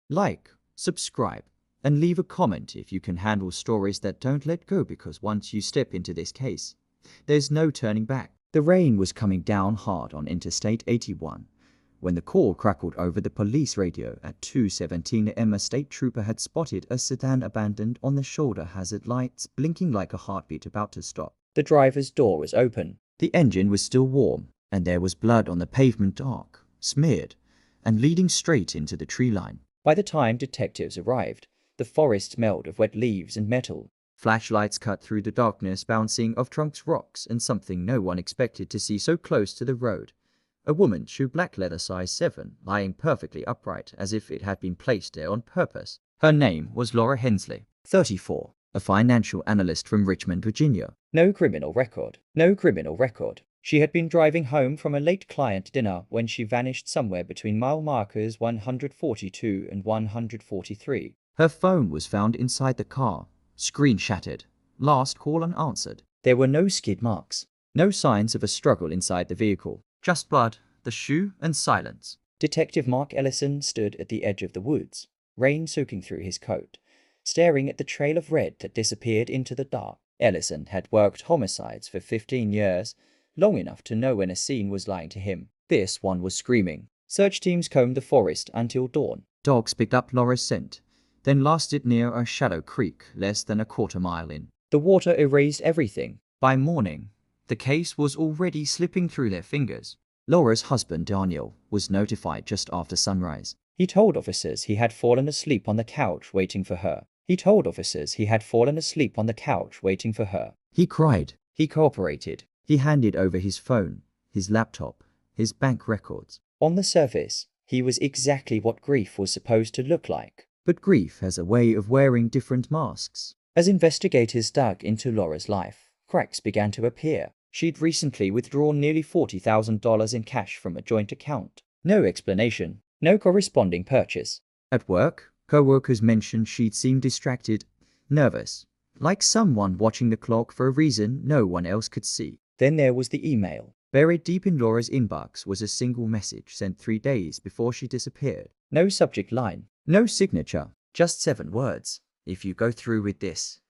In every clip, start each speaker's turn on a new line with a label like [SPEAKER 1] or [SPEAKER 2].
[SPEAKER 1] Like, subscribe, and leave a comment if you can handle stories that don't let go, because once you step into this case, there's no turning back. The rain was coming down hard on Interstate 81 when the call crackled over the police radio. At 2:17 a.m. a state trooper had spotted a sedan abandoned on the shoulder hazard lights blinking like a heartbeat about to stop. The driver's door was open. The engine was still warm, and there was blood on the pavement, dark, smeared, and leading straight into the tree line. By the time detectives arrived, the forest smelled of wet leaves and metal. Flashlights cut through the darkness, bouncing off trunks, rocks, and something no one expected to see so close to the road. A woman's shoe, black leather, size 7, lying perfectly upright as if it had been placed there on purpose. Her name was Laura Hensley, 34, a financial analyst from Richmond, Virginia. No criminal record. No criminal record. She had been driving home from a late client dinner when she vanished somewhere between mile markers 142 and 143. Her phone was found inside the car, screen shattered, last call unanswered. There were no skid marks, no signs of a struggle inside the vehicle. Just blood, the shoe, and silence. Detective Mark Ellison stood at the edge of the woods, rain soaking through his coat, staring at the trail of red that disappeared into the dark. Ellison had worked homicides for 15 years, long enough to know when a scene was lying to him. This one was screaming. Search teams combed the forest until dawn. Dogs picked up Laura's scent, then lost it near a shallow creek less than a quarter-mile in. The water erased everything. By morning, the case was already slipping through their fingers. Laura's husband, Daniel, was notified just after sunrise. He told officers he had fallen asleep on the couch waiting for her. He cried. He cooperated. He handed over his phone, his laptop, his bank records. On the surface, he was exactly what grief was supposed to look like. But grief has a way of wearing different masks. As investigators dug into Laura's life, cracks began to appear. She'd recently withdrawn nearly $40,000 in cash from a joint account. No explanation, no corresponding purchase. At work, co-workers mentioned she'd seemed distracted, nervous, like someone watching the clock for a reason no one else could see. Then there was the email. Buried deep in Laura's inbox was a single message sent 3 days before she disappeared. No subject line, no signature, just 7 words. If you go through with this,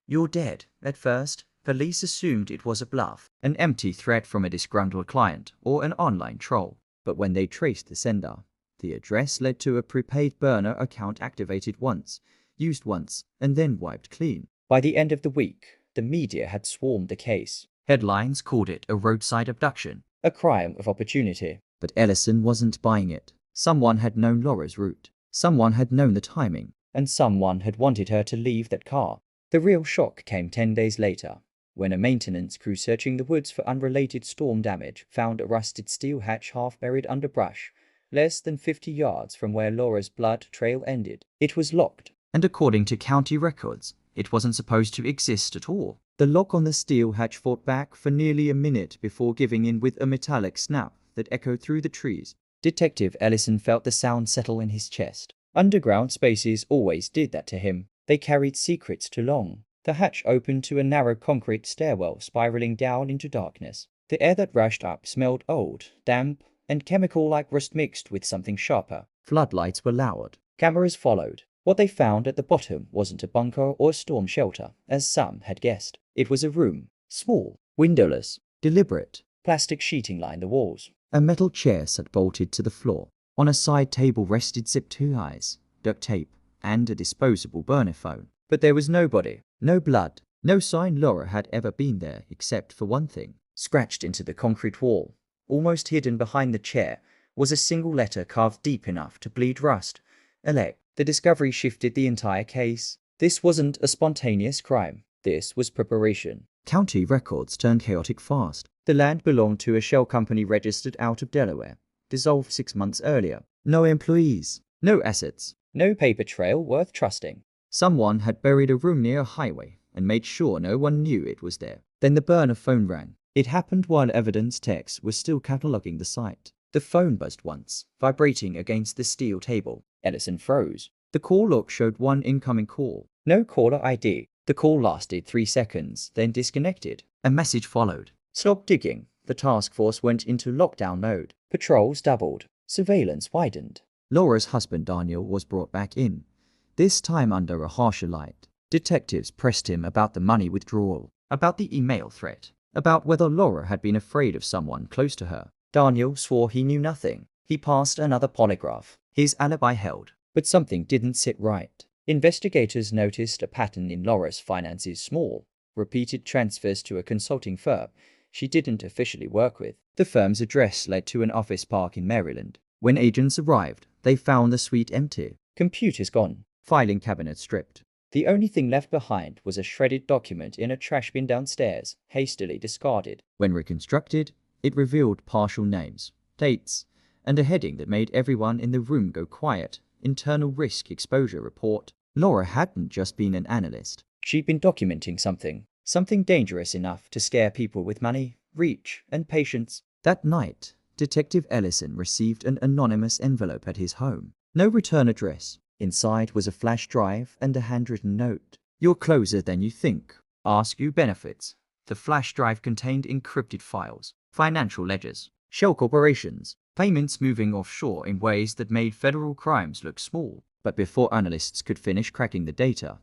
[SPEAKER 1] you're dead. At first, police assumed it was a bluff, an empty threat from a disgruntled client or an online troll. But when they traced the sender, the address led to a prepaid burner account activated once, used once, and then wiped clean. By the end of the week, the media had swarmed the case. Headlines called it a roadside abduction, a crime of opportunity. But Ellison wasn't buying it. Someone had known Laura's route. Someone had known the timing. And someone had wanted her to leave that car. The real shock came 10 days later, when a maintenance crew searching the woods for unrelated storm damage found a rusted steel hatch half buried under brush, less than 50 yards from where Laura's blood trail ended. It was locked, and according to county records, it wasn't supposed to exist at all. The lock on the steel hatch fought back for nearly a minute before giving in with a metallic snap that echoed through the trees. Detective Ellison felt the sound settle in his chest. Underground spaces always did that to him. They carried secrets too long. The hatch opened to a narrow concrete stairwell spiraling down into darkness. The air that rushed up smelled old, damp, and chemical like rust mixed with something sharper. Floodlights were lowered. Cameras followed. What they found at the bottom wasn't a bunker or a storm shelter, as some had guessed. It was a room. Small, windowless, deliberate. Plastic sheeting lined the walls. A metal chair sat bolted to the floor. On a side table rested zip ties, duct tape, and a disposable burner phone. But there was nobody. No blood. No sign Laura had ever been there, except for one thing. Scratched into the concrete wall, almost hidden behind the chair, was a single letter carved deep enough to bleed rust. Elect. The discovery shifted the entire case. This wasn't a spontaneous crime. This was preparation. County records turned chaotic fast. The land belonged to a shell company registered out of Delaware, dissolved 6 months earlier. No employees, no assets, no paper trail worth trusting. Someone had buried a room near a highway and made sure no one knew it was there. Then the burner phone rang. It happened while evidence techs were still cataloging the site. The phone buzzed once, vibrating against the steel table. Ellison froze. The call log showed one incoming call. No caller ID. The call lasted 3 seconds, then disconnected. A message followed. Stop digging. The task force went into lockdown mode. Patrols doubled. Surveillance widened. Laura's husband Daniel was brought back in, this time under a harsher light. Detectives pressed him about the money withdrawal, about the email threat, about whether Laura had been afraid of someone close to her. Daniel swore he knew nothing. He passed another polygraph. His alibi held, but something didn't sit right. Investigators noticed a pattern in Laura's finances: small, repeated transfers to a consulting firm she didn't officially work with. The firm's address led to an office park in Maryland. When agents arrived, they found the suite empty, computers gone, filing cabinet stripped. The only thing left behind was a shredded document in a trash bin downstairs, hastily discarded. When reconstructed, it revealed partial names, dates, and a heading that made everyone in the room go quiet: Internal Risk Exposure Report. Laura hadn't just been an analyst. She'd been documenting something dangerous enough to scare people with money, reach, and patience. That night, Detective Ellison received an anonymous envelope at his home. No return address. Inside was a flash drive and a handwritten note. "You're closer than you think. Ask you benefits." The flash drive contained encrypted files, financial ledgers, shell corporations, payments moving offshore in ways that made federal crimes look small. But before analysts could finish cracking the data,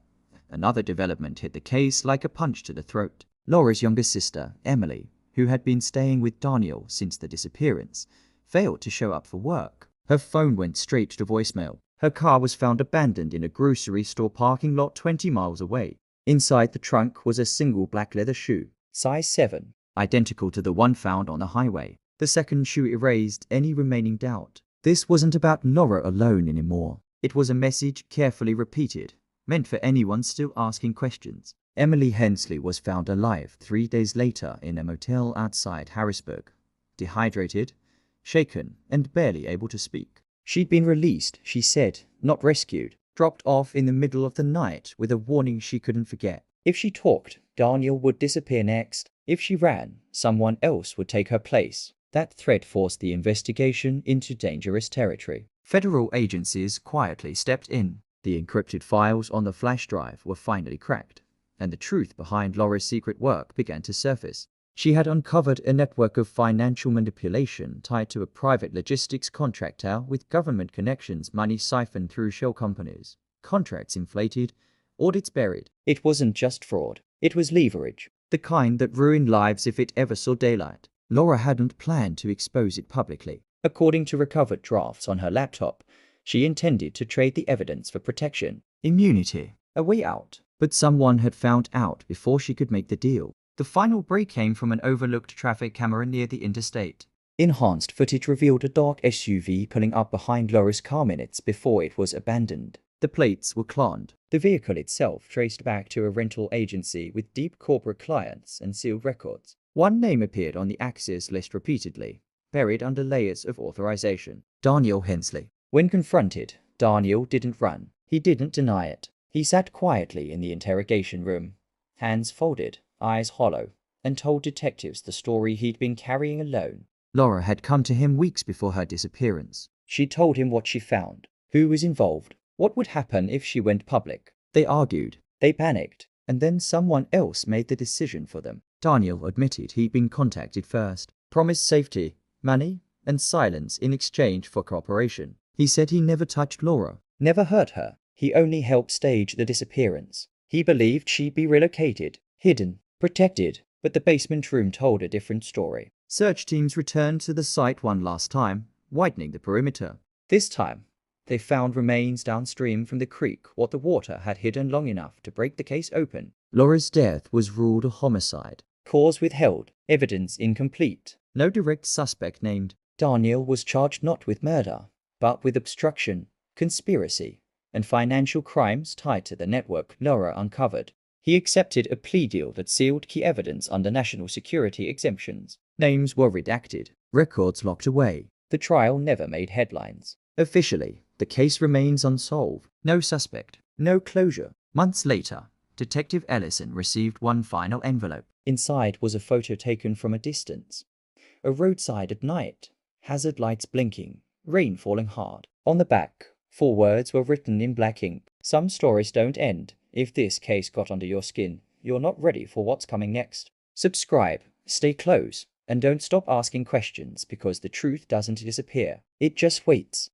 [SPEAKER 1] another development hit the case like a punch to the throat. Laura's younger sister, Emily, who had been staying with Daniel since the disappearance, failed to show up for work. Her phone went straight to voicemail. Her car was found abandoned in a grocery store parking lot 20 miles away. Inside the trunk was a single black leather shoe, size 7, identical to the one found on the highway. The second shoe erased any remaining doubt. This wasn't about Laura alone anymore. It was a message carefully repeated, meant for anyone still asking questions. Emily Hensley was found alive 3 days later in a motel outside Harrisburg, dehydrated, shaken, and barely able to speak. She'd been released, she said, not rescued, dropped off in the middle of the night with a warning she couldn't forget. If she talked, Daniel would disappear next. If she ran, someone else would take her place. That threat forced the investigation into dangerous territory. Federal agencies quietly stepped in. The encrypted files on the flash drive were finally cracked, and the truth behind Laura's secret work began to surface. She had uncovered a network of financial manipulation tied to a private logistics contractor with government connections, money siphoned through shell companies, contracts inflated, audits buried. It wasn't just fraud, it was leverage, the kind that ruined lives if it ever saw daylight. Laura hadn't planned to expose it publicly. According to recovered drafts on her laptop, she intended to trade the evidence for protection, immunity, a way out. But someone had found out before she could make the deal. The final break came from an overlooked traffic camera near the interstate. Enhanced footage revealed a dark SUV pulling up behind Laura's car minutes before it was abandoned. The plates were cloned. The vehicle itself traced back to a rental agency with deep corporate clients and sealed records. One name appeared on the access list repeatedly, buried under layers of authorization: Daniel Hensley. When confronted, Daniel didn't run. He didn't deny it. He sat quietly in the interrogation room, hands folded, eyes hollow, and told detectives the story he'd been carrying alone. Laura had come to him weeks before her disappearance. She told him what she found, who was involved, what would happen if she went public. They argued, they panicked, and then someone else made the decision for them. Daniel admitted he'd been contacted first, promised safety, money, and silence in exchange for cooperation. He said he never touched Laura, never hurt her. He only helped stage the disappearance. He believed she'd be relocated, hidden, protected, but the basement room told a different story. Search teams returned to the site one last time, widening the perimeter. This time, they found remains downstream from the creek what the water had hidden long enough to break the case open. Laura's death was ruled a homicide. Cause withheld, evidence incomplete, no direct suspect named. Daniel was charged not with murder, but with obstruction, conspiracy, and financial crimes tied to the network Laura uncovered. He accepted a plea deal that sealed key evidence under national security exemptions. Names were redacted, records locked away. The trial never made headlines. Officially, the case remains unsolved. No suspect, no closure. Months later, Detective Ellison received one final envelope. Inside was a photo taken from a distance. A roadside at night, hazard lights blinking, rain falling hard. On the back, 4 words were written in black ink. Some stories don't end. If this case got under your skin, you're not ready for what's coming next. Subscribe, stay close, and don't stop asking questions, because the truth doesn't disappear. It just waits.